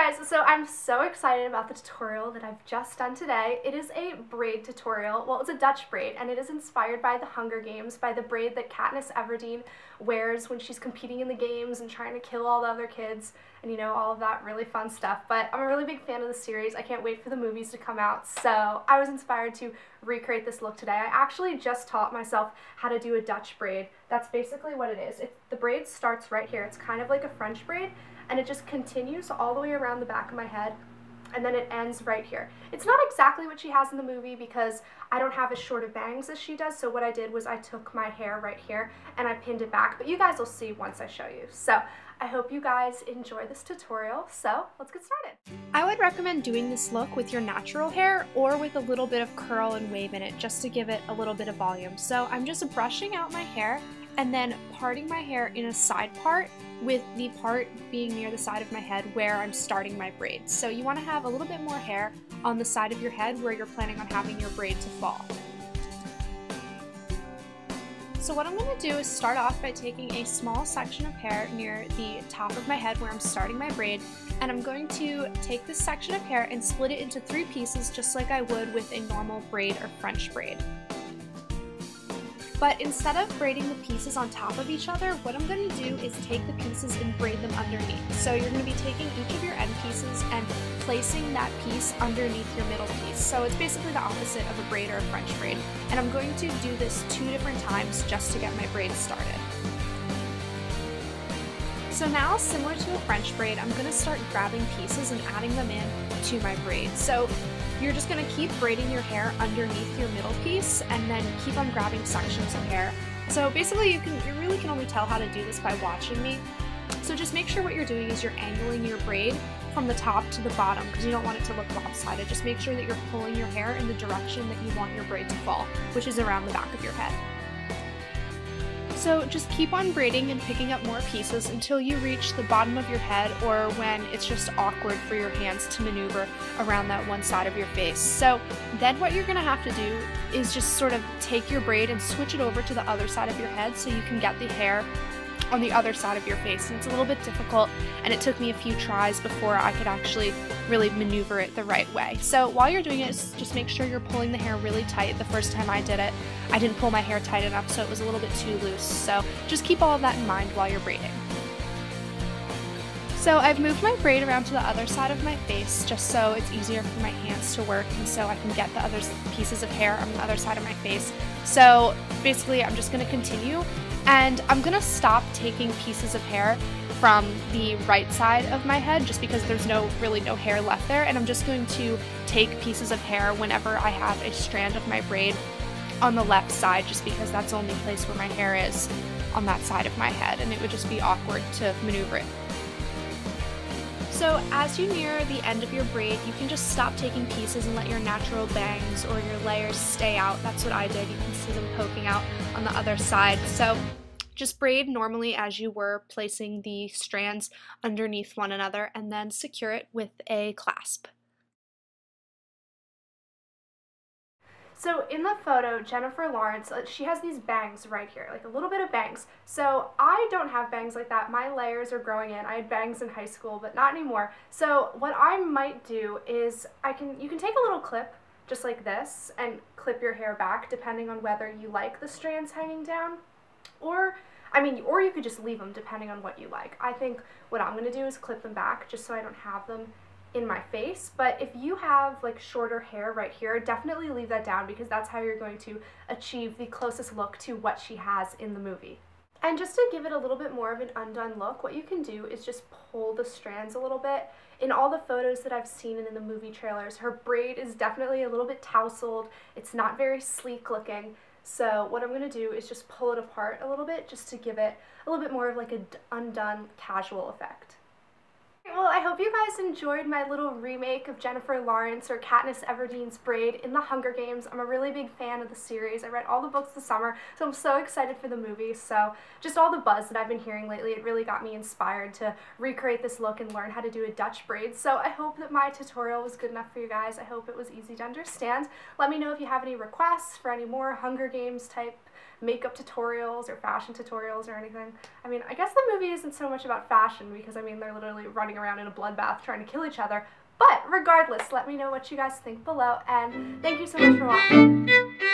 guys, so I'm so excited about the tutorial that I've just done today. It is a braid tutorial. Well, it's a Dutch braid, and it is inspired by the Hunger Games, by the braid that Katniss Everdeen wears when she's competing in the games and trying to kill all the other kids, and you know, all of that really fun stuff. But I'm a really big fan of the series. I can't wait for the movies to come out, so I was inspired to recreate this look today. I actually just taught myself how to do a Dutch braid. That's basically what it is. The braid starts right here. It's kind of like a French braid, and it just continues all the way around the back of my head, and then it ends right here. It's not exactly what she has in the movie because I don't have as short of bangs as she does, so what I did was I took my hair right here and I pinned it back, but you guys will see once I show you. So I hope you guys enjoy this tutorial, so let's get started. I would recommend doing this look with your natural hair or with a little bit of curl and wave in it just to give it a little bit of volume. So I'm just brushing out my hair and then parting my hair in a side part, with the part being near the side of my head where I'm starting my braid. So you want to have a little bit more hair on the side of your head where you're planning on having your braid to fall. So what I'm going to do is start off by taking a small section of hair near the top of my head where I'm starting my braid, and I'm going to take this section of hair and split it into 3 pieces just like I would with a normal braid or French braid. But instead of braiding the pieces on top of each other, what I'm going to do is take the pieces and braid them underneath. So you're going to be taking each of your end pieces and placing that piece underneath your middle piece. So it's basically the opposite of a braid or a French braid. And I'm going to do this 2 different times just to get my braid started. So now, similar to a French braid, I'm going to start grabbing pieces and adding them in to my braid. So you're just going to keep braiding your hair underneath your middle piece and then keep on grabbing sections of hair. So basically you really can only tell how to do this by watching me. So just make sure what you're doing is you're angling your braid from the top to the bottom because you don't want it to look lopsided. Just make sure that you're pulling your hair in the direction that you want your braid to fall, which is around the back of your head. So just keep on braiding and picking up more pieces until you reach the bottom of your head, or when it's just awkward for your hands to maneuver around that one side of your face. So then what you're going to have to do is just sort of take your braid and switch it over to the other side of your head so you can get the hair on the other side of your face. And it's a little bit difficult, and it took me a few tries before I could actually really maneuver it the right way. So while you're doing it, just make sure you're pulling the hair really tight. The first time I did it, I didn't pull my hair tight enough, so it was a little bit too loose. So just keep all of that in mind while you're braiding. So I've moved my braid around to the other side of my face just so it's easier for my hands to work and so I can get the other pieces of hair on the other side of my face. So basically I'm just going to continue, and I'm going to stop taking pieces of hair from the right side of my head just because there's really no hair left there, and I'm just going to take pieces of hair whenever I have a strand of my braid on the left side, just because that's the only place where my hair is on that side of my head, and it would just be awkward to maneuver it. So as you near the end of your braid, you can just stop taking pieces and let your natural bangs or your layers stay out. That's what I did. You can see them poking out on the other side. So just braid normally as you were placing the strands underneath one another, and then secure it with a clasp. So in the photo, Jennifer Lawrence, she has these bangs right here, like a little bit of bangs. So I don't have bangs like that. My layers are growing in. I had bangs in high school, but not anymore. So what I might do is you can take a little clip just like this and clip your hair back depending on whether you like the strands hanging down, or you could just leave them depending on what you like. I think what I'm going to do is clip them back just so I don't have them in my face. But if you have like shorter hair right here, definitely leave that down because that's how you're going to achieve the closest look to what she has in the movie. And just to give it a little bit more of an undone look, what you can do is just pull the strands a little bit. In all the photos that I've seen and in the movie trailers, her braid is definitely a little bit tousled. It's not very sleek looking. So what I'm going to do is just pull it apart a little bit just to give it a little bit more of like an undone casual effect. Well, I hope you guys enjoyed my little remake of Jennifer Lawrence or Katniss Everdeen's braid in the Hunger Games. I'm a really big fan of the series. I read all the books this summer, so I'm so excited for the movie. So just all the buzz that I've been hearing lately, it really got me inspired to recreate this look and learn how to do a Dutch braid. So I hope that my tutorial was good enough for you guys. I hope it was easy to understand. Let me know if you have any requests for any more Hunger Games type makeup tutorials or fashion tutorials or anything. I mean, I guess the movie isn't so much about fashion because, I mean, they're literally running around in a bloodbath trying to kill each other. But regardless, let me know what you guys think below, and thank you so much for watching.